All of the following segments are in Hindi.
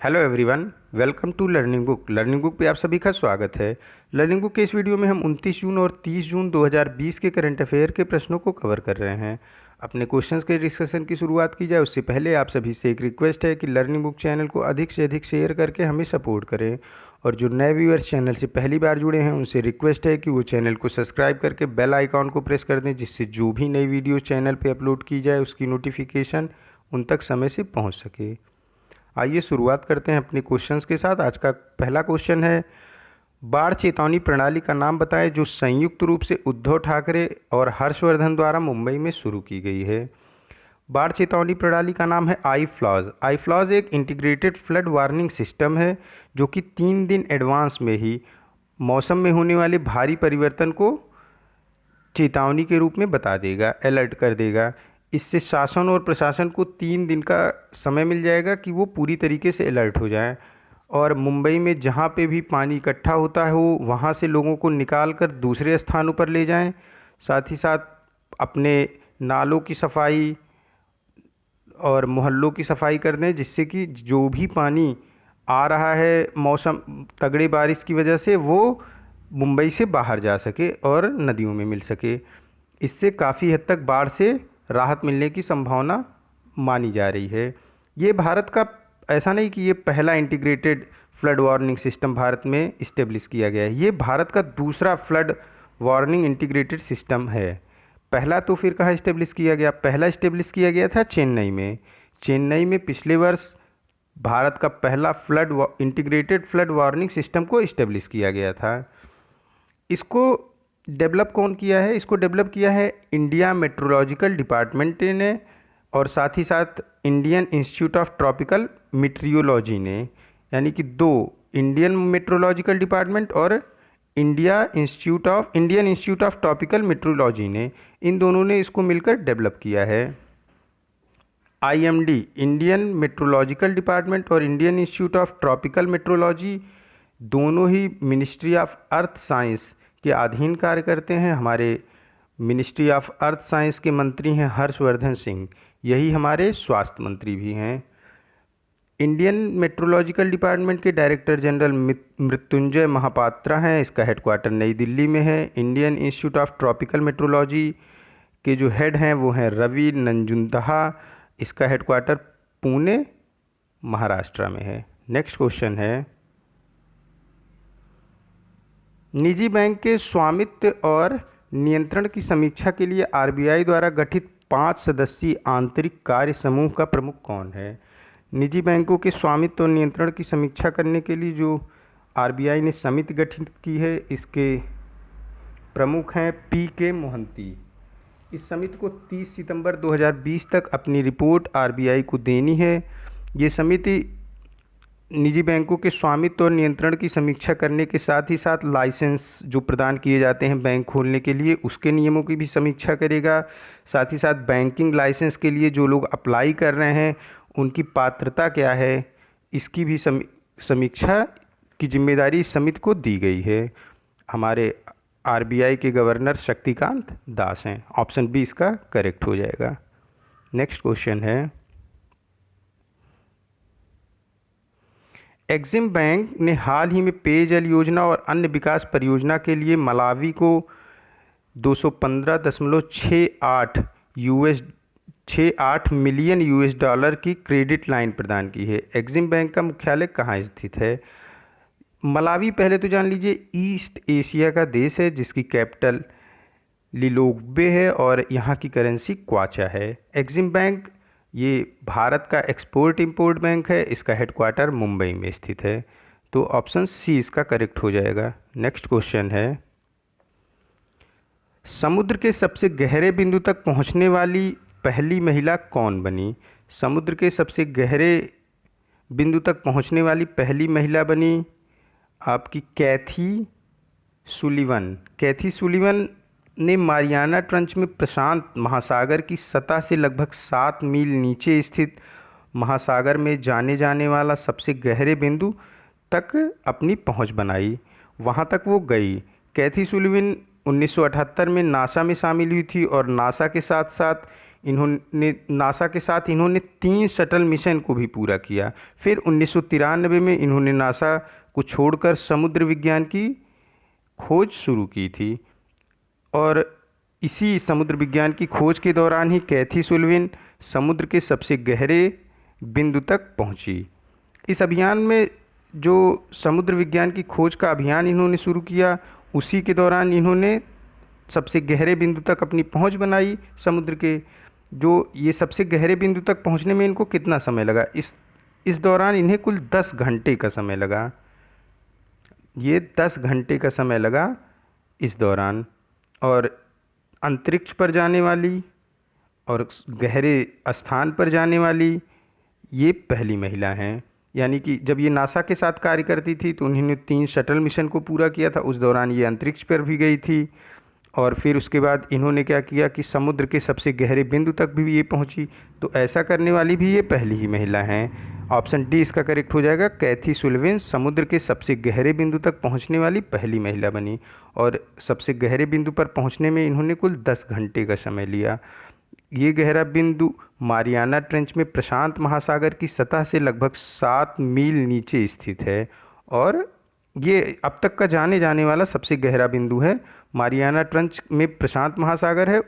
Hello everyone, welcome to learning book. Learning book पे आप सभी का स्वागत है। लर्निंग बुक के इस वीडियो में हम 29 जून और 30 जून 2020 के करंट अफेयर के प्रश्नों को कवर कर रहे हैं। अपने क्वेश्चंस के डिस्कशन की शुरुआत की जाए उससे पहले आप सभी से एक रिक्वेस्ट है कि लर्निंग बुक चैनल को अधिक से अधिक शेयर करके हमें सपोर्ट करें, और जो नए व्यूअर्स चैनल से पहली बार जुड़े हैं उनसे रिक्वेस्ट है कि वो चैनल को सब्सक्राइब करके बेल आइकॉन को प्रेस कर दें, जिससे जो भी नई वीडियो चैनल पर अपलोड की जाए उसकी नोटिफिकेशन उन तक समय से पहुँच सके। आइए शुरुआत करते हैं अपने क्वेश्चंस के साथ। आज का पहला क्वेश्चन है, बाढ़ चेतावनी प्रणाली का नाम बताएं जो संयुक्त रूप से उद्धव ठाकरे और हर्षवर्धन द्वारा मुंबई में शुरू की गई है। बाढ़ चेतावनी प्रणाली का नाम है आई-फ्लॉज। आई-फ्लॉज एक इंटीग्रेटेड फ्लड वार्निंग सिस्टम है जो कि 3 दिन एडवांस में ही मौसम में होने वाले भारी परिवर्तन को चेतावनी के रूप में बता देगा, अलर्ट कर देगा। इससे शासन और प्रशासन को 3 दिन का समय मिल जाएगा कि वो पूरी तरीके से अलर्ट हो जाएं, और मुंबई में जहाँ पे भी पानी इकट्ठा होता हो वहाँ से लोगों को निकाल कर दूसरे स्थानों पर ले जाएं। साथ ही साथ अपने नालों की सफाई और मोहल्लों की सफाई कर दें, जिससे कि जो भी पानी आ रहा है मौसम तगड़े बारिश की वजह से वो मुंबई से बाहर जा सके और नदियों में मिल सके। इससे काफ़ी हद तक बाढ़ से राहत मिलने की संभावना मानी जा रही है। ये भारत का, ऐसा नहीं कि ये पहला integrated flood warning system Bharat में इस्टेब्लिश किया गया है, ये भारत का दूसरा फ्लड वार्निंग इंटीग्रेटेड सिस्टम है। पहला तो फिर कहाँ इस्टेब्लिश किया गया? पहला इस्टेब्लिश किया गया था चेन्नई में। चेन्नई में पिछले वर्ष भारत का पहला इंटीग्रेटेड फ्लड वार्निंग सिस्टम को इस्टेब्लिश किया गया था। इसको डेवलप कौन किया है? इसको डेवलप किया है इंडिया मेट्रोलॉजिकल डिपार्टमेंट ने, और साथ ही साथ इंडियन इंस्टीट्यूट ऑफ ट्रॉपिकल मीटरियोलॉजी ने। यानी कि दो, इंडियन मेट्रोलॉजिकल डिपार्टमेंट और इंडियन इंस्टीट्यूट ऑफ ट्रॉपिकल मीटरियोलॉजी ने, इन दोनों ने इसको मिलकर डेवलप किया है। IMD, इंडियन मेट्रोलॉजिकल डिपार्टमेंट और Indian institute of tropical metrology दोनों ही मिनिस्ट्री ऑफ अर्थ साइंस के अधीन कार्य करते हैं। हमारे मिनिस्ट्री ऑफ अर्थ साइंस के मंत्री हैं हर्षवर्धन सिंह, यही हमारे स्वास्थ्य मंत्री भी हैं। इंडियन मेट्रोलॉजिकल डिपार्टमेंट के डायरेक्टर जनरल मृत्युंजय महापात्रा हैं, इसका हेडक्वार्टर नई दिल्ली में है। Indian institute of tropical metrology के जो हेड हैं वो हैं रवि नंजुंदहा, इसका हेडक्वार्टर पुणे महाराष्ट्र में है। नेक्स्ट क्वेश्चन है, निजी बैंक के स्वामित्व और नियंत्रण की समीक्षा के लिए RBI द्वारा गठित 5 सदस्यीय आंतरिक कार्य समूह का प्रमुख कौन है? निजी बैंकों के स्वामित्व और नियंत्रण की समीक्षा करने के लिए जो RBI ने समिति गठित की है, इसके प्रमुख हैं PK मोहंती। इस समिति को 30 सितंबर 2020 तक अपनी रिपोर्ट RBI को देनी है। ये समिति निजी बैंकों के स्वामित्व और नियंत्रण की समीक्षा करने के साथ ही साथ लाइसेंस जो प्रदान किए जाते हैं बैंक खोलने के लिए, उसके नियमों की भी समीक्षा करेगा। साथ ही साथ बैंकिंग लाइसेंस के लिए जो लोग अप्लाई कर रहे हैं उनकी पात्रता क्या है, इसकी भी समीक्षा की जिम्मेदारी इस समिति को दी गई है। हमारे RBI के गवर्नर शक्तिकांत दास हैं। ऑप्शन बी इसका करेक्ट हो जाएगा। नेक्स्ट क्वेश्चन है, एक्सिम बैंक ने हाल ही में पेयजल योजना और अन्य विकास परियोजना के लिए मलावी को 215.68 मिलियन $US की क्रेडिट लाइन प्रदान की है। एक्सिम बैंक का मुख्यालय कहाँ स्थित है? मलावी, पहले तो जान लीजिए, ईस्ट एशिया का देश है जिसकी कैपिटल लिलोग्वे है और यहाँ की करेंसी क्वाचा है। एक्सिम बैंक ये भारत का एक्सपोर्ट इंपोर्ट बैंक है, इसका हेडक्वार्टर मुंबई में स्थित है। तो ऑप्शन सी इसका करेक्ट हो जाएगा। नेक्स्ट क्वेश्चन है, समुद्र के सबसे गहरे बिंदु तक पहुंचने वाली पहली महिला कौन बनी? समुद्र के सबसे गहरे बिंदु तक पहुंचने वाली पहली महिला बनी आपकी कैथी सुलिवन। कैथी सुलिवन ने मारियाना ट्रंच में प्रशांत महासागर की सतह से लगभग 7 मील नीचे स्थित महासागर में जाने वाला सबसे गहरे बिंदु तक अपनी पहुंच बनाई। वहां तक वो गई। कैथी सुलिवन 1978 में नासा में शामिल हुई थी और नासा के साथ साथ इन्होंने नासा के साथ इन्होंने 3 शटल मिशन को भी पूरा किया। फिर 1993 में इन्होंने नासा को छोड़कर समुद्र विज्ञान की खोज शुरू की थी और इसी समुद्र विज्ञान की खोज के दौरान ही कैथी सुल्लिवन समुद्र के सबसे गहरे बिंदु तक पहुंची। इस अभियान में जो समुद्र विज्ञान की खोज का अभियान इन्होंने शुरू किया, उसी के दौरान इन्होंने सबसे गहरे बिंदु तक अपनी पहुंच बनाई समुद्र के। जो ये सबसे गहरे बिंदु तक पहुंचने में इनको कितना समय लगा? इस दौरान इन्हें कुल 10 घंटे का समय लगा। ये 10 घंटे का समय लगा इस दौरान। और अंतरिक्ष पर जाने वाली और गहरे स्थान पर जाने वाली ये पहली महिला हैं। यानी कि जब ये नासा के साथ कार्य करती थी तो उन्होंने 3 शटल मिशन को पूरा किया था, उस दौरान ये अंतरिक्ष पर भी गई थी। और फिर उसके बाद इन्होंने क्या किया कि समुद्र के सबसे गहरे बिंदु तक भी ये पहुंची। तो ऐसा करने वाली भी ये पहली ही महिला हैं। ऑप्शन डी इसका करेक्ट हो जाएगा। कैथी सुल्लिवन समुद्र के सबसे गहरे बिंदु तक पहुंचने वाली पहली महिला बनी और सबसे गहरे बिंदु पर पहुंचने में इन्होंने कुल 10 घंटे का समय लिया। ये गहरा बिंदु मारियाना ट्रेंच में प्रशांत महासागर की सतह से लगभग 7 मील नीचे स्थित है और ये अब तक का जाने जाने वाला सबसे गहरा बिंदु है। मारियाना ट्रेंच में प्रशांत महासागर है,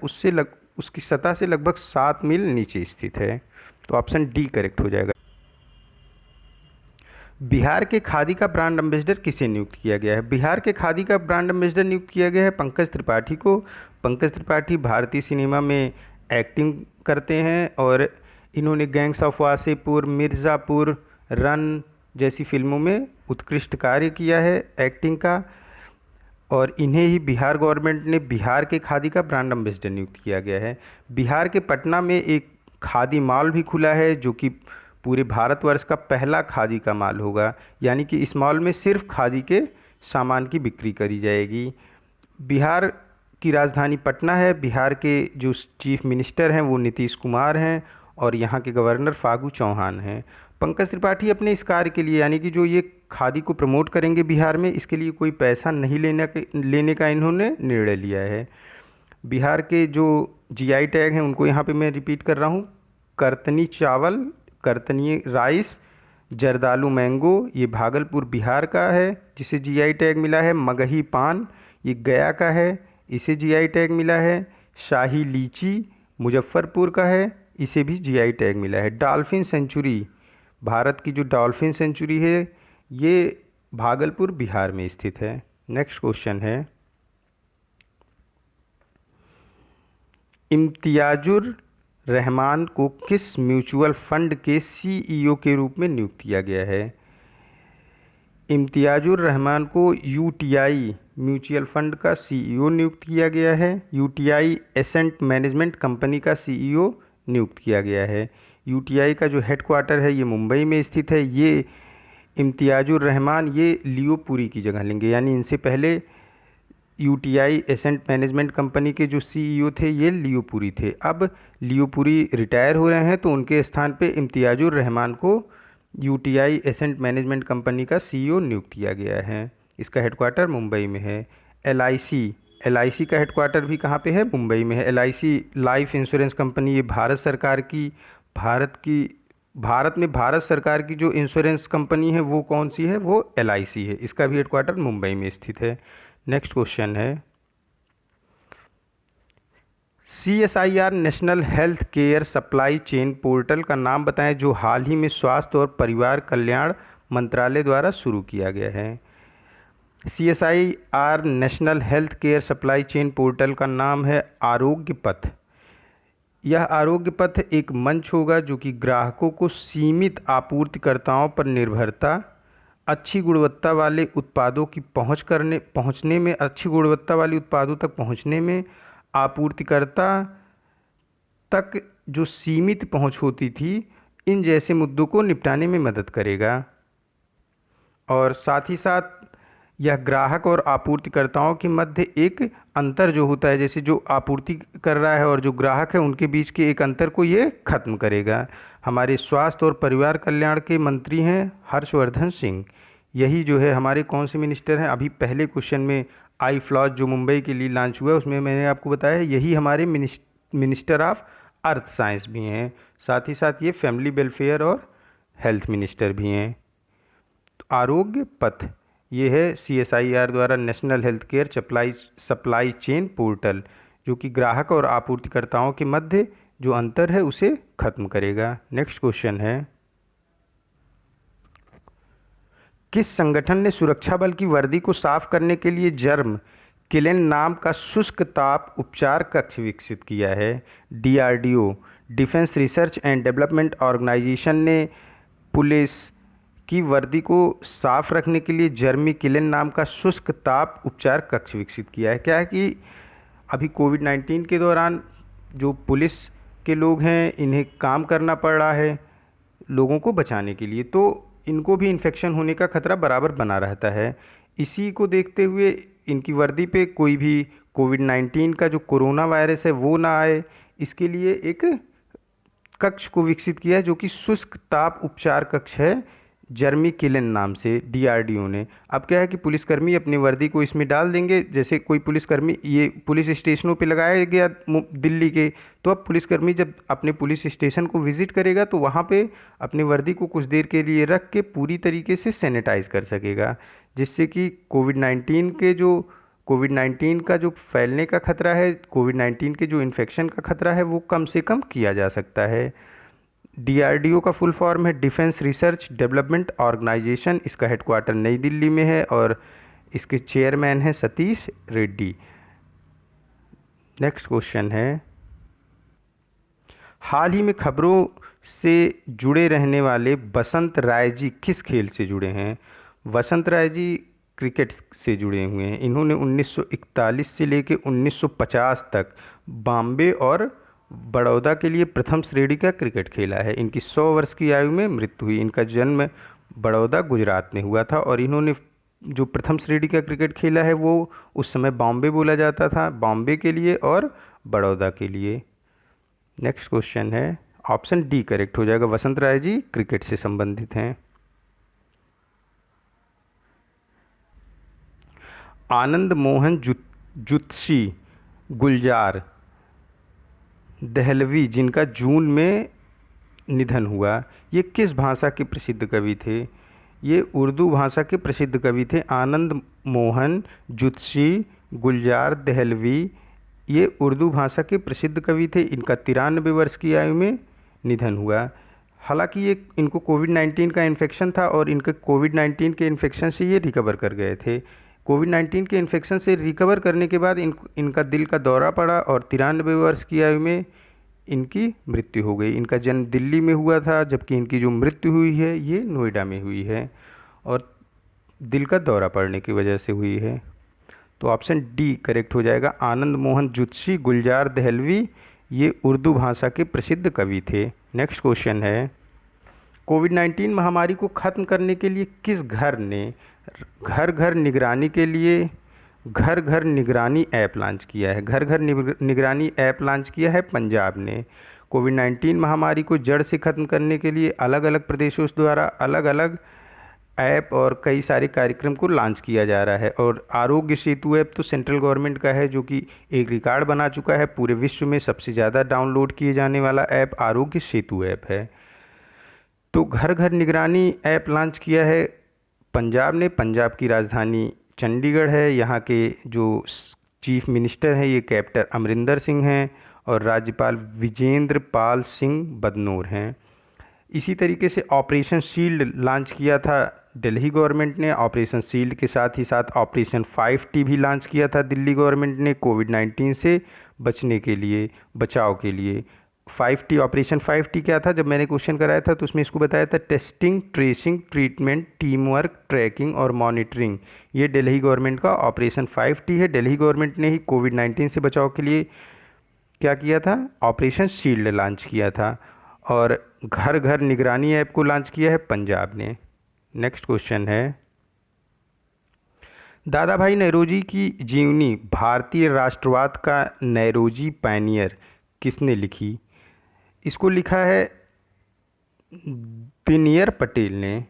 उसकी सतह से लगभग 7 मील नीचे स्थित है। तो ऑप्शन डी करेक्ट हो जाएगा। बिहार के खादी का ब्रांड एम्बेसडर किसे नियुक्त किया गया है? बिहार के खादी का ब्रांड एम्बेसडर नियुक्त किया गया है पंकज त्रिपाठी को। पंकज त्रिपाठी भारतीय सिनेमा में एक्टिंग करते हैं और इन्होंने gangs of Wasseypur, Mirzapur, run जैसी फिल्मों में उत्कृष्ट कार्य किया है एक्टिंग का और इन्हें ही बिहार गवर्नमेंट ने बिहार के खादी का ब्रांड एम्बेसडर नियुक्त किया गया है। बिहार के पटना में एक खादी मॉल भी खुला है जो कि पूरे भारतवर्ष का पहला खादी का मॉल होगा। यानी कि इस मॉल में सिर्फ खादी के सामान की बिक्री करी जाएगी। बिहार की राजधानी पटना है। बिहार के जो चीफ मिनिस्टर हैं वो नीतीश कुमार हैं और यहाँ के गवर्नर फागू चौहान हैं। पंकज त्रिपाठी अपने इस कार्य के लिए यानी कि जो ये खादी को प्रमोट करेंगे बिहार में, इसके लिए कोई पैसा नहीं लेने का इन्होंने निर्णय लिया है। बिहार के जो जीआई टैग हैं उनको यहाँ पे मैं रिपीट कर रहा हूँ। करतनी चावल, करतनी राइस, जर्दालू मैंगो, ये भागलपुर बिहार का है जिसे जीआई टैग मिला है। मगही पान, ये गया का है, इसे जीआई टैग मिला है। शाही लीची मुजफ्फरपुर का है, इसे भी जीआई टैग मिला है। डॉल्फिन सेंचुरी, भारत की जो डॉल्फिन सेंचुरी है ये भागलपुर बिहार में स्थित है। नेक्स्ट क्वेश्चन है, इम्तियाजुर रहमान को किस म्यूचुअल फंड के सीईओ के रूप में नियुक्त किया गया है? इम्तियाजुर रहमान को यूटीआई म्यूचुअल फंड का सीईओ नियुक्त किया गया है। यूटीआई एसेंट मैनेजमेंट कंपनी का सीईओ नियुक्त किया गया है। यूटीआई का जो हेडक्वार्टर है ये मुंबई में स्थित है। ये इम्तियाजुर रहमान ये लियोपुरी की जगह लेंगे, यानी इनसे पहले यूटीआई एसेंट मैनेजमेंट कंपनी के जो सीईओ थे ये लियोपुरी थे। अब लियोपुरी रिटायर हो रहे हैं तो उनके स्थान पे इम्तियाजुर रहमान को यूटीआई एसेंट मैनेजमेंट कंपनी का सीईओ नियुक्त किया गया है। इसका हेडक्वार्टर मुंबई में है। एलआईसी का हेडक्वार्टर भी कहाँ पे है? मुंबई में है। एलआईसी लाइफ इंश्योरेंस कंपनी, ये भारत में भारत सरकार की जो इंश्योरेंस कंपनी है वो कौन सी है? वो एलआईसी है। इसका भी हेडक्वार्टर मुंबई में स्थित है। नेक्स्ट क्वेश्चन है, CSIR national health care supply chain portal का नाम बताएं जो हाल ही में स्वास्थ्य और परिवार कल्याण मंत्रालय द्वारा शुरू किया गया है। CSIR national health care supply chain portal का नाम है आरोग्य पथ। यह आरोग्य पथ एक मंच होगा जो कि ग्राहकों को सीमित आपूर्तिकर्ताओं पर निर्भरता, अच्छी गुणवत्ता वाले उत्पादों की पहुंचने में, अच्छी गुणवत्ता वाले उत्पादों तक पहुंचने में, आपूर्तिकर्ता तक जो सीमित पहुंच होती थी, इन जैसे मुद्दों को निपटाने में मदद करेगा। और साथ ही साथ यह ग्राहक और आपूर्तिकर्ताओं के मध्य एक अंतर जो होता है, जैसे जो आपूर्ति कर रहा है और जो ग्राहक है उनके बीच के एक अंतर को ये खत्म करेगा। हमारे स्वास्थ्य और परिवार कल्याण के मंत्री हैं हर्षवर्धन सिंह। यही जो है हमारे कौन से मिनिस्टर हैं? अभी पहले क्वेश्चन में आई फ्लॉज जो मुंबई के लिए लॉन्च हुआ है उसमें मैंने आपको बताया है यही हमारे मिनिस्टर ऑफ अर्थ साइंस भी हैं, साथ ही साथ ये फैमिली वेलफेयर और हेल्थ मिनिस्टर भी हैं। तो आरोग्य पथ ये है CSIR द्वारा national health care supply chain portal, जो कि ग्राहक और आपूर्तिकर्ताओं के मध्य जो अंतर है उसे खत्म करेगा। नेक्स्ट क्वेश्चन है, किस संगठन ने सुरक्षा बल की वर्दी को साफ करने के लिए जर्म किलेन नाम का शुष्क ताप उपचार कक्ष विकसित किया है? DRDO, defence research and development organisation ने पुलिस की वर्दी को साफ रखने के लिए जर्मी किलेन नाम का शुष्क ताप उपचार कक्ष विकसित किया है। क्या है कि अभी कोविड-19 के दौरान जो पुलिस के लोग हैं इन्हें काम करना पड़ रहा है लोगों को बचाने के लिए, तो इनको भी इन्फेक्शन होने का खतरा बराबर बना रहता है। इसी को देखते हुए इनकी वर्दी पे कोई भी कोविड-19 का जो कोरोना वायरस है वो ना आए, इसके लिए एक कक्ष को विकसित किया है जो कि शुष्क ताप उपचार कक्ष है, जर्मी किलेन नाम से DRDO ने। अब क्या है कि पुलिसकर्मी अपनी वर्दी को इसमें डाल देंगे, जैसे कोई पुलिसकर्मी, ये पुलिस स्टेशनों पे लगाया गया दिल्ली के, तो अब पुलिसकर्मी जब अपने पुलिस स्टेशन को विज़िट करेगा तो वहाँ पे अपनी वर्दी को कुछ देर के लिए रख के पूरी तरीके से सैनिटाइज कर सकेगा, जिससे कि कोविड-19 का जो फैलने का खतरा है, कोविड-19 के जो इन्फेक्शन का खतरा है वो कम से कम किया जा सकता है। DRDO का फुल फॉर्म है डिफेंस रिसर्च डेवलपमेंट ऑर्गेनाइजेशन। इसका हेडक्वार्टर नई दिल्ली में है और इसके चेयरमैन हैं सतीश रेड्डी। नेक्स्ट क्वेश्चन है, हाल ही में खबरों से जुड़े रहने वाले बसंत राय जी किस खेल से जुड़े हैं? वसंत राय जी क्रिकेट से जुड़े हुए हैं। इन्होंने 1941 से लेकर 1950 तक बॉम्बे और बड़ौदा के लिए प्रथम श्रेणी का क्रिकेट खेला है। इनकी 100 वर्ष की आयु में मृत्यु हुई। इनका जन्म बड़ौदा गुजरात में हुआ था और इन्होंने जो प्रथम श्रेणी का क्रिकेट खेला है वो उस समय बॉम्बे बोला जाता था, बॉम्बे के लिए और बड़ौदा के लिए। नेक्स्ट क्वेश्चन है, ऑप्शन डी करेक्ट हो जाएगा, वसंत राय जी क्रिकेट से संबंधित हैं। आनंद मोहन जुत्सी गुलजार दहलवी, जिनका जून में निधन हुआ, ये किस भाषा के प्रसिद्ध कवि थे? ये उर्दू भाषा के प्रसिद्ध कवि थे। आनंद मोहन जुत्सी गुलजार दहलवी ये उर्दू भाषा के प्रसिद्ध कवि थे। इनका 93 वर्ष की आयु में निधन हुआ। हालांकि ये इनको कोविड-19 का इन्फेक्शन था और इनके कोविड-19 के इन्फेक्शन से ये रिकवर कर गए थे। कोविड-19 के इन्फेक्शन से रिकवर करने के बाद इनका दिल का दौरा पड़ा और 93 वर्ष की आयु में इनकी मृत्यु हो गई। इनका जन्म दिल्ली में हुआ था, जबकि इनकी जो मृत्यु हुई है ये नोएडा में हुई है और दिल का दौरा पड़ने की वजह से हुई है। तो ऑप्शन डी करेक्ट हो जाएगा, आनंद मोहन जुत्सी गुलजार दहलवी ये उर्दू भाषा के प्रसिद्ध कवि थे। नेक्स्ट क्वेश्चन है, कोविड-19 महामारी को ख़त्म करने के लिए किस घर ने घर घर निगरानी के लिए घर घर निगरानी ऐप लॉन्च किया है? घर घर निगरानी ऐप लॉन्च किया है पंजाब ने। कोविड-19 महामारी को जड़ से ख़त्म करने के लिए अलग अलग प्रदेशों द्वारा अलग अलग ऐप और कई सारे कार्यक्रम को लॉन्च किया जा रहा है। और आरोग्य सेतु ऐप तो सेंट्रल गवर्नमेंट का है, जो कि एक रिकॉर्ड बना चुका है। पूरे विश्व में सबसे ज़्यादा डाउनलोड किए जाने वाला ऐप आरोग्य सेतु ऐप है। तो घर घर निगरानी ऐप लॉन्च किया है पंजाब ने। पंजाब की राजधानी चंडीगढ़ है। यहाँ के जो चीफ मिनिस्टर हैं ये कैप्टन अमरिंदर सिंह हैं और राज्यपाल विजेंद्र पाल सिंह बदनोर हैं। इसी तरीके से ऑपरेशन शील्ड लॉन्च किया था दिल्ली गवर्नमेंट ने। ऑपरेशन शील्ड के साथ ही साथ ऑपरेशन 5T भी लॉन्च किया था दिल्ली गवर्नमेंट ने कोविड-19 से बचने के लिए, बचाव के लिए। 5T ऑपरेशन 5T क्या था? जब मैंने क्वेश्चन कराया था तो उसमें इसको बताया था testing, tracing, treatment, team work, tracking और मॉनिटरिंग। ये दिल्ली गवर्नमेंट का ऑपरेशन 5T है। दिल्ली गवर्नमेंट ने ही कोविड-19 से बचाव के लिए क्या किया था? ऑपरेशन शील्ड लॉन्च किया था। और घर घर निगरानी ऐप को लॉन्च किया है पंजाब ने। नेक्स्ट क्वेश्चन है, दादा भाई नौरोजी की जीवनी भारतीय राष्ट्रवाद का नौरोजी पायनियर किसने लिखी? इसको लिखा है दिनकर पटेल ने।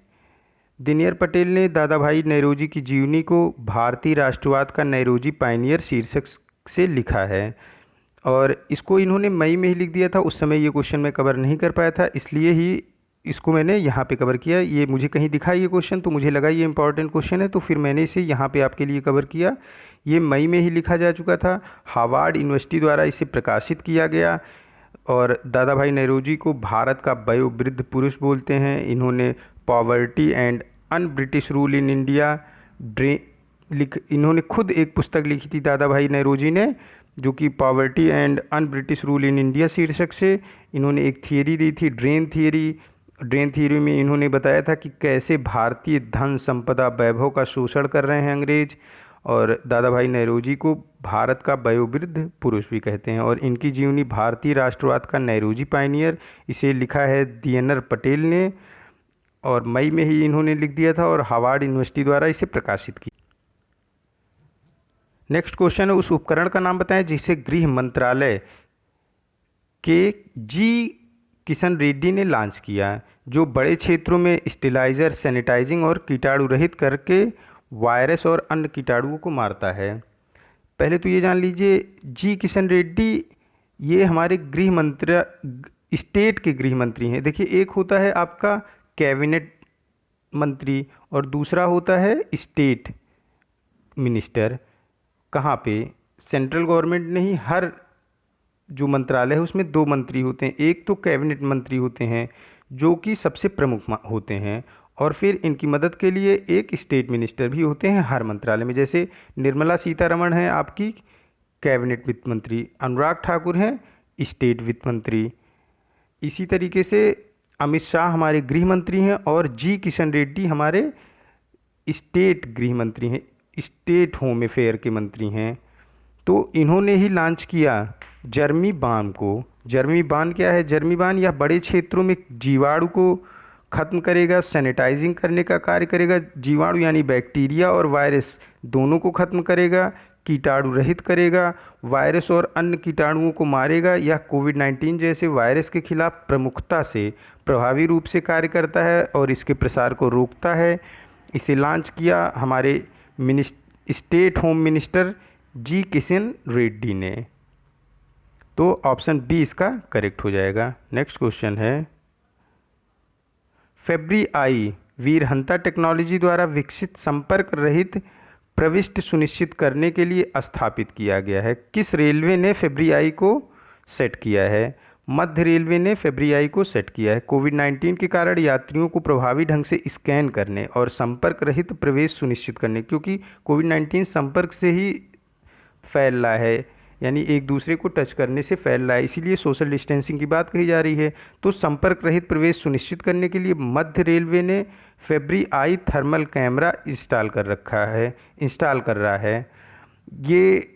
दिनकर पटेल ने दादा भाई नौरोजी की जीवनी को भारतीय राष्ट्रवाद का नौरोजी पायनियर शीर्षक से लिखा है। और इसको इन्होंने मई में ही लिख दिया था। उस समय ये क्वेश्चन मैं कवर नहीं कर पाया था, इसलिए ही इसको मैंने यहाँ पे कवर किया। ये मुझे कहीं दिखा ये क्वेश्चन, तो मुझे लगा ये इंपॉर्टेंट क्वेश्चन है, तो फिर मैंने इसे यहाँ पे आपके लिए कवर किया। ये मई में ही लिखा जा चुका था, हार्वर्ड यूनिवर्सिटी द्वारा इसे प्रकाशित किया गया। और दादा भाई नौरोजी को भारत का वयोवृद्ध पुरुष बोलते हैं। इन्होंने poverty and un British rule in India इन्होंने खुद एक पुस्तक लिखी थी दादा भाई नौरोजी ने, जो कि poverty and un British rule in India शीर्षक से। इन्होंने एक थियरी दी थी, ड्रेन थियरी। ड्रेन थियरी में इन्होंने बताया था कि कैसे भारतीय धन संपदा वैभव का शोषण कर रहे हैं अंग्रेज। और दादा भाई नौरोजी को भारत का वयोवृद्ध पुरुष भी कहते हैं। और इनकी जीवनी भारतीय राष्ट्रवाद का नौरोजी पायनियर, इसे लिखा है DNR पटेल ने, और मई में ही इन्होंने लिख दिया था और हार्वर्ड यूनिवर्सिटी द्वारा इसे प्रकाशित किया। नेक्स्ट क्वेश्चन है, उस उपकरण का नाम बताएं जिसे गृह मंत्रालय के जी किशन रेड्डी ने लॉन्च किया, जो बड़े क्षेत्रों में स्टेलाइजर, सैनिटाइजिंग और कीटाणु रहित करके वायरस और अन्य कीटाणुओं को मारता है। पहले तो ये जान लीजिए, जी किशन रेड्डी ये हमारे गृह मंत्री, स्टेट के गृह मंत्री हैं। देखिए, एक होता है आपका कैबिनेट मंत्री और दूसरा होता है स्टेट मिनिस्टर। कहाँ पे? सेंट्रल गवर्नमेंट नहीं, हर जो मंत्रालय है उसमें दो मंत्री होते हैं। एक तो कैबिनेट मंत्री होते हैं जो कि सबसे प्रमुख होते हैं, और फिर इनकी मदद के लिए एक स्टेट मिनिस्टर भी होते हैं हर मंत्रालय में। जैसे निर्मला सीतारमण है आपकी कैबिनेट वित्त मंत्री, अनुराग ठाकुर हैं स्टेट वित्त मंत्री। इसी तरीके से अमित शाह हमारे गृह मंत्री हैं और जी किशन रेड्डी हमारे स्टेट गृह मंत्री हैं, स्टेट होम अफेयर के मंत्री हैं। तो इन्होंने ही लॉन्च किया जर्मी बाम को। जर्मी बाम क्या है? जर्मी बाम यह बड़े क्षेत्रों में जीवाणु को खत्म करेगा, सैनिटाइजिंग करने का कार्य करेगा। जीवाणु यानी बैक्टीरिया और वायरस दोनों को खत्म करेगा, कीटाणु रहित करेगा, वायरस और अन्य कीटाणुओं को मारेगा। यह कोविड-19 जैसे वायरस के खिलाफ प्रमुखता से प्रभावी रूप से कार्य करता है और इसके प्रसार को रोकता है। इसे लॉन्च किया हमारे स्टेट होम मिनिस्टर जी किशन रेड्डी ने। तो ऑप्शन बी इसका करेक्ट हो जाएगा। नेक्स्ट क्वेश्चन है, फेब्री-आई वीरहंता टेक्नोलॉजी द्वारा विकसित संपर्क रहित प्रविष्टि सुनिश्चित करने के लिए स्थापित किया गया है। किस रेलवे ने फेब्री-आई को सेट किया है? मध्य रेलवे ने फेब्री-आई को सेट किया है। कोविड-19 के कारण यात्रियों को प्रभावी ढंग से स्कैन करने और संपर्क रहित प्रवेश सुनिश्चित करने, क्योंकि कोविड-19 संपर्क से ही फैल रहा है, यानी एक दूसरे को टच करने से फैल रहा है, इसीलिए सोशल डिस्टेंसिंग की बात कही जा रही है। तो संपर्क रहित प्रवेश सुनिश्चित करने के लिए मध्य रेलवे ने फेब्री-आई थर्मल कैमरा इंस्टॉल कर रहा है। ये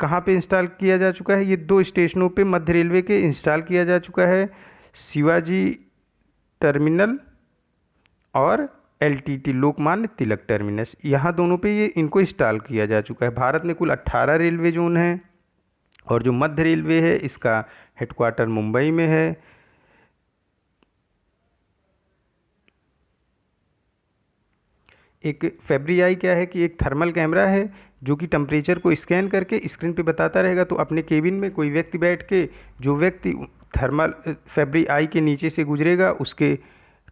कहाँ पे इंस्टॉल किया जा चुका है? ये दो स्टेशनों पे मध्य रेलवे के इंस्टॉल किया जा चुका है, शिवाजी टर्मिनल और LTT लोकमान्य तिलक टर्मिनस। यहाँ दोनों पे ये इनको इंस्टॉल किया जा चुका है। भारत में कुल 18 रेलवे जोन हैं और जो मध्य रेलवे है इसका हेडक्वार्टर मुंबई में है। एक फेब्री-आई क्या है कि एक थर्मल कैमरा है जो कि टेम्परेचर को स्कैन करके स्क्रीन पे बताता रहेगा। तो अपने केबिन में कोई व्यक्ति बैठ के, जो व्यक्ति थर्मल फेब्री-आई के नीचे से गुजरेगा उसके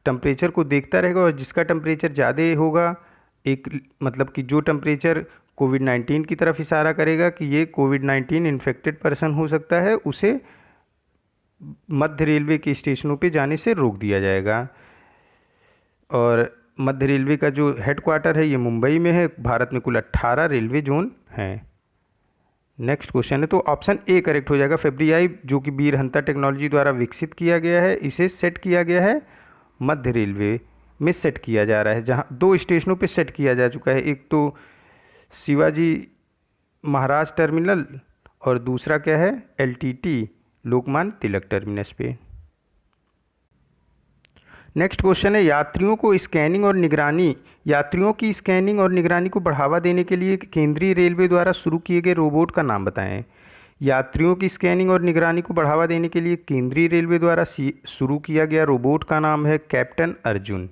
टेम्परेचर को देखता रहेगा, और जिसका टेम्परेचर ज़्यादा होगा, एक मतलब कि जो टेम्परेचर कोविड-19 की तरफ इशारा करेगा कि ये कोविड-19 इन्फेक्टेड पर्सन हो सकता है, उसे मध्य रेलवे के स्टेशनों पे जाने से रोक दिया जाएगा। और मध्य रेलवे का जो हेडक्वार्टर है ये मुंबई में है। भारत में कुल 18 रेलवे जोन हैं। नेक्स्ट क्वेश्चन है, तो ऑप्शन ए करेक्ट हो जाएगा। फेब्री-आई जो कि वीरहंता टेक्नोलॉजी द्वारा विकसित किया गया है, इसे सेट किया गया है मध्य रेलवे में, सेट किया जा रहा है, जहां दो स्टेशनों पे सेट किया जा चुका है। एक तो शिवाजी महाराज टर्मिनल और दूसरा क्या है? LTT लोकमान्य तिलक टर्मिनस पे। नेक्स्ट क्वेश्चन है, यात्रियों की स्कैनिंग और निगरानी को बढ़ावा देने के लिए केंद्रीय रेलवे द्वारा शुरू किए गए रोबोट का नाम बताएं। यात्रियों की स्कैनिंग और निगरानी को बढ़ावा देने के लिए केंद्रीय रेलवे द्वारा शुरू किया गया रोबोट का नाम है कैप्टन अर्जुन।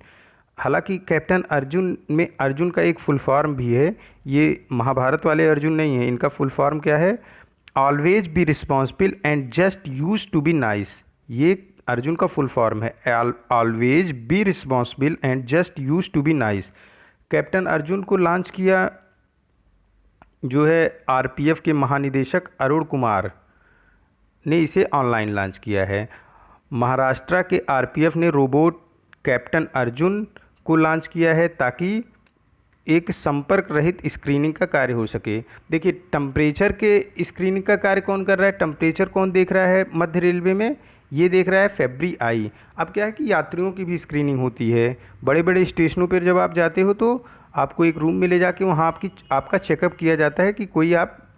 हालांकि कैप्टन अर्जुन में अर्जुन का एक फुल फॉर्म भी है, ये महाभारत वाले अर्जुन नहीं है। इनका फुल फॉर्म क्या है? Always be responsible and just use to be nice, ये अर्जुन का फुल फॉर्म है। Always be responsible and just use to be nice. Captain Arjun को लॉन्च किया जो है आरपीएफ के महानिदेशक अरुण कुमार ने इसे ऑनलाइन लॉन्च किया है। महाराष्ट्र के आरपीएफ ने रोबोट कैप्टन अर्जुन को लॉन्च किया है ताकि एक संपर्क रहित स्क्रीनिंग का कार्य हो सके। देखिए टेम्परेचर के स्क्रीनिंग का कार्य कौन कर रहा है, टेम्परेचर कौन देख रहा है मध्य रेलवे में, ये देख रहा है फेब्री आई। अब क्या है कि यात्रियों की भी स्क्रीनिंग होती है। बड़े बड़े स्टेशनों पर जब आप जाते हो तो आपको एक रूम में ले जाके वहाँ आपका चेकअप किया जाता है कि कोई आप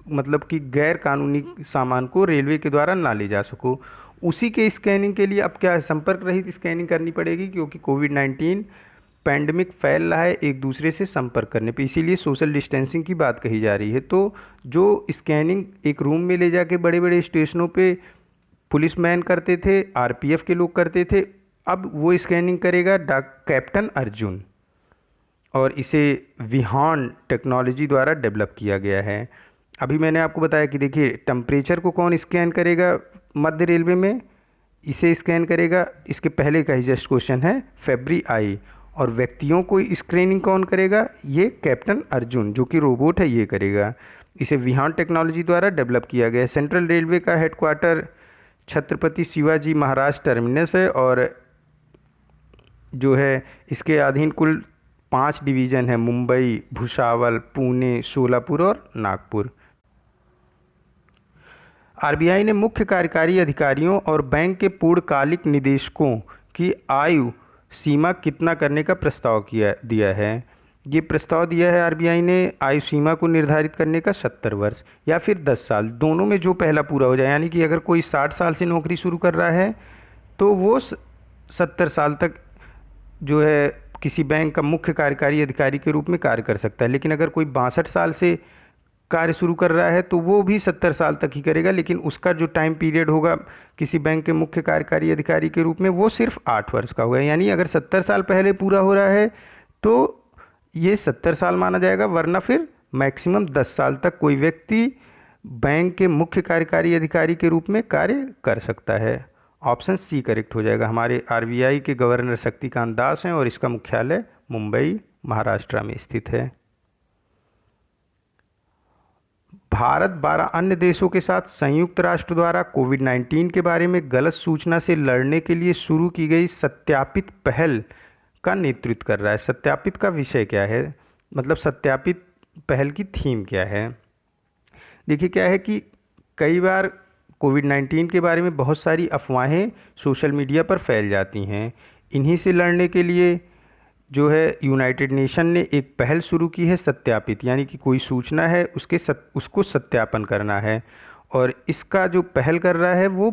मतलब कि गैर कानूनी सामान को रेलवे के द्वारा ना ले जा सको। उसी के स्कैनिंग के लिए अब क्या है, संपर्क रहित स्कैनिंग करनी पड़ेगी क्योंकि कोविड-19 पैंडमिक फैल रहा है एक दूसरे से संपर्क करने पे, इसीलिए सोशल डिस्टेंसिंग की बात कही जा रही है। तो जो स्कैनिंग एक रूम में ले जाके बड़े बड़े स्टेशनों पे पुलिसमैन करते थे, आरपीएफ के लोग करते थे, अब वो स्कैनिंग करेगा कैप्टन अर्जुन, और इसे विहान टेक्नोलॉजी द्वारा डेवलप किया गया है। अभी मैंने आपको बताया कि देखिए टेम्परेचर को कौन स्कैन करेगा मध्य रेलवे में, इसे स्कैन करेगा, इसके पहले का ही जस्ट क्वेश्चन है फेब्री आई। और व्यक्तियों को स्क्रीनिंग कौन करेगा, ये कैप्टन अर्जुन जो कि रोबोट है ये करेगा। इसे विहान टेक्नोलॉजी द्वारा डेवलप किया गया है। सेंट्रल रेलवे का हेडक्वार्टर छत्रपति शिवाजी महाराज टर्मिनस है और जो है इसके अधीन कुल 5 डिवीज़न है, मुंबई, भुसावल, पुणे, सोलापुर और नागपुर। आरबीआई ने मुख्य कार्यकारी अधिकारियों और बैंक के पूर्णकालिक निदेशकों की आयु सीमा कितना करने का प्रस्ताव दिया है। ये प्रस्ताव दिया है आरबीआई ने आयु सीमा को निर्धारित करने का 70 वर्ष या फिर 10 साल, दोनों में जो पहला पूरा हो जाए। यानी कि अगर कोई 60 साल से नौकरी शुरू कर रहा है तो वो 70 साल तक जो है किसी बैंक का मुख्य कार्यकारी अधिकारी के रूप में कार्य कर सकता है। लेकिन अगर कोई 62 साल से कार्य शुरू कर रहा है तो वो भी 70 साल तक ही करेगा, लेकिन उसका जो टाइम पीरियड होगा किसी बैंक के मुख्य कार्यकारी अधिकारी के रूप में वो सिर्फ 8 वर्ष का होगा। यानी अगर 70 साल पहले पूरा हो रहा है तो ये 70 साल माना जाएगा, वरना फिर मैक्सिमम 10 साल तक कोई व्यक्ति बैंक के मुख्य कार्यकारी अधिकारी के रूप में कार्य कर सकता है। ऑप्शन सी करेक्ट हो जाएगा। हमारे आरबीआई के गवर्नर शक्तिकांत दास हैं और इसका मुख्यालय मुंबई महाराष्ट्र में स्थित है। भारत 12 अन्य देशों के साथ संयुक्त राष्ट्र द्वारा कोविड-19 के बारे में गलत सूचना से लड़ने के लिए शुरू की गई सत्यापित पहल का नेतृत्व कर रहा है। सत्यापित का विषय क्या है, मतलब सत्यापित पहल की थीम क्या है। देखिए क्या है कि कई बार कोविड-19 के बारे में बहुत सारी अफवाहें सोशल मीडिया पर फैल जाती हैं। इन्हीं से लड़ने के लिए जो है यूनाइटेड नेशन ने एक पहल शुरू की है सत्यापित, यानी कि कोई सूचना है उसको सत्यापन करना है। और इसका जो पहल कर रहा है वो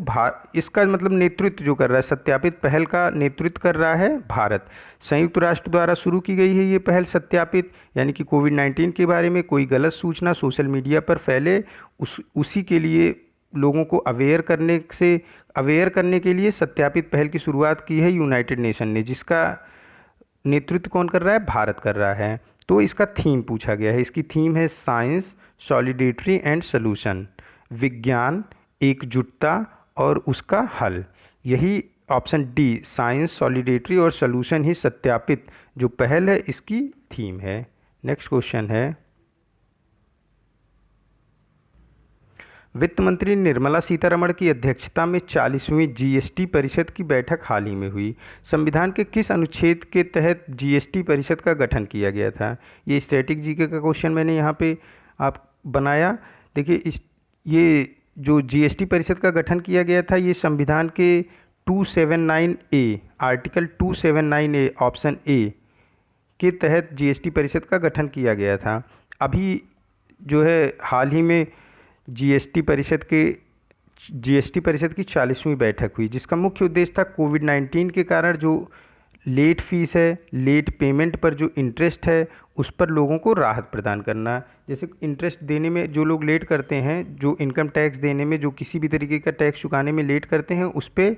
इसका मतलब नेतृत्व जो कर रहा है, सत्यापित पहल का नेतृत्व कर रहा है भारत। संयुक्त राष्ट्र द्वारा शुरू की गई है ये पहल सत्यापित, यानी कि कोविड-19 के बारे में कोई गलत सूचना सोशल मीडिया पर फैले उसी के लिए लोगों को अवेयर करने के लिए सत्यापित पहल की शुरुआत की है यूनाइटेड नेशन ने, जिसका नेतृत्व कौन कर रहा है, भारत कर रहा है। तो इसका थीम पूछा गया है, इसकी थीम है साइंस, सॉलिडेरिटी एंड सॉल्यूशन, विज्ञान, एकजुटता और उसका हल। यही ऑप्शन डी साइंस, सॉलिडेरिटी और सॉल्यूशन ही सत्यापित जो पहल है इसकी थीम है। नेक्स्ट क्वेश्चन है, वित्त मंत्री निर्मला सीतारमण की अध्यक्षता में 40वीं जीएसटी परिषद की बैठक हाल ही में हुई। संविधान के किस अनुच्छेद के तहत जीएसटी परिषद का गठन किया गया था। ये स्टैटिक जीके का क्वेश्चन मैंने यहाँ पे आप बनाया। देखिए ये जो जीएसटी परिषद का गठन किया गया था ये संविधान के 279A article 279A option A के तहत जीएसटी परिषद का गठन किया गया था। अभी जो है हाल ही में जीएसटी परिषद की 40वीं बैठक हुई, जिसका मुख्य उद्देश्य था कोविड-19 के कारण जो लेट फीस है, लेट पेमेंट पर जो इंटरेस्ट है उस पर लोगों को राहत प्रदान करना। जैसे इंटरेस्ट देने में जो लोग लेट करते हैं, जो इनकम टैक्स देने में, जो किसी भी तरीके का टैक्स चुकाने में लेट करते हैं, उस पर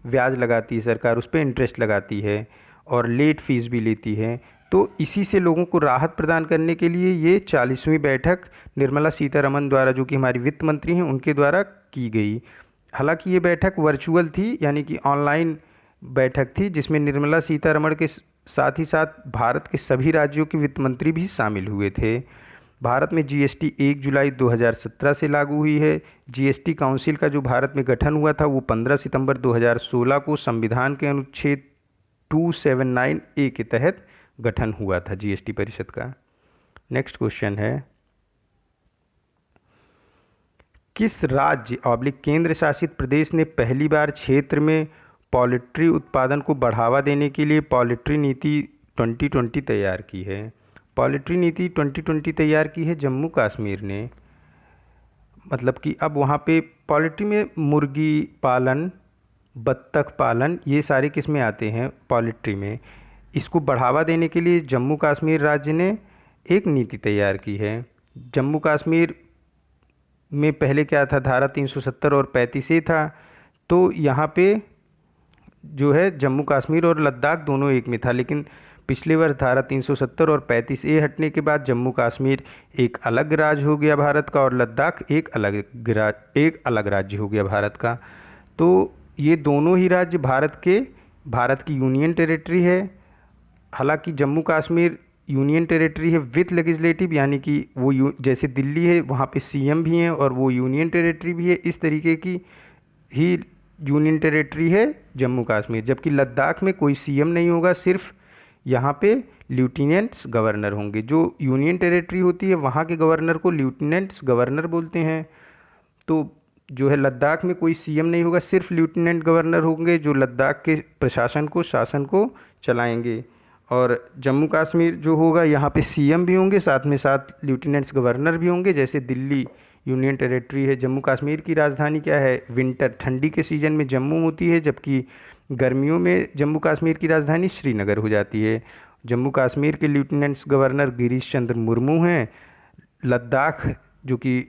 ब्याज लगाती है सरकार, उस पर इंटरेस्ट लगाती है और लेट फीस भी लेती है। तो इसी से लोगों को राहत प्रदान करने के लिए ये 40वीं बैठक निर्मला सीतारमण द्वारा, जो कि हमारी वित्त मंत्री हैं, उनके द्वारा की गई। हालांकि ये बैठक वर्चुअल थी, यानी कि ऑनलाइन बैठक थी, जिसमें निर्मला सीतारमण के साथ ही साथ भारत के सभी राज्यों के वित्त मंत्री भी शामिल हुए थे। भारत में जीएसटी 1 जुलाई 2017 से लागू हुई है। जीएसटी काउंसिल का जो भारत में गठन हुआ था वो 15 सितंबर 2016 को संविधान के अनुच्छेद 279A के तहत गठन हुआ था जीएसटी परिषद का। नेक्स्ट क्वेश्चन है, किस राज्य केंद्र शासित प्रदेश ने पहली बार क्षेत्र में पॉल्ट्री उत्पादन को बढ़ावा देने के लिए पॉल्ट्री नीति 2020 तैयार की है? पॉल्ट्री नीति 2020 तैयार की है जम्मू कश्मीर ने। मतलब कि अब वहाँ पे पॉल्ट्री में मुर्गी पालन, बत्तख पालन, ये सारे किस्में आते हैं पॉल्ट्री में। इसको बढ़ावा देने के लिए जम्मू कश्मीर राज्य ने एक नीति तैयार की है। जम्मू कश्मीर में पहले क्या था, धारा 370 और 35A था। तो यहाँ पे जो है जम्मू कश्मीर और लद्दाख दोनों एक में था, लेकिन पिछले वर्ष धारा 370 और 35A हटने के बाद जम्मू कश्मीर एक अलग राज्य हो गया भारत का, और लद्दाख एक अलग राज्य हो गया भारत का। तो ये दोनों ही राज्य भारत की यूनियन टेरिटरी है। हालांकि जम्मू कश्मीर यूनियन टेरिटरी है विथ लेजिस्लेटिव, यानी कि वो जैसे दिल्ली है वहाँ पे सीएम भी हैं और वो यूनियन टेरिटरी भी है, इस तरीके की ही यूनियन टेरिटरी है जम्मू कश्मीर। जबकि लद्दाख में कोई सीएम नहीं होगा, सिर्फ यहाँ पे लेफ्टिनेंट्स गवर्नर होंगे। जो यूनियन टेरिटरी होती है वहाँ के गवर्नर को लेफ्टिनेंट्स गवर्नर बोलते हैं। तो जो है लद्दाख में कोई सीएम नहीं होगा, सिर्फ लेफ्टिनेंट गवर्नर होंगे जो लद्दाख के शासन को चलाएंगे। और जम्मू कश्मीर जो होगा यहाँ पे सीएम भी होंगे, साथ में साथ लेफ्टिनेंट्स गवर्नर भी होंगे। जैसे दिल्ली यूनियन टेरिटरी है। जम्मू कश्मीर की राजधानी क्या है? विंटर, ठंडी के सीज़न में जम्मू होती है, जबकि गर्मियों में जम्मू कश्मीर की राजधानी श्रीनगर हो जाती है। जम्मू कश्मीर के लेफ्टिनेंट्स गवर्नर गिरीश चंद्र मुर्मू हैं। लद्दाख जो कि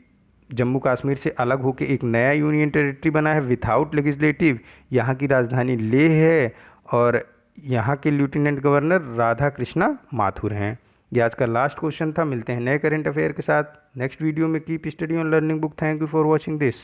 जम्मू कश्मीर से अलग होकर एक नया यूनियन टेरिटरी बना है विथआउट लेजिस्लेटिव, यहाँ की राजधानी लेह है और यहाँ के लेफ्टिनेंट गवर्नर राधा कृष्णा माथुर हैं। ये आज का लास्ट क्वेश्चन था। मिलते हैं नए करंट अफेयर के साथ नेक्स्ट वीडियो में। Keep study on learning book. Thank you for watching this.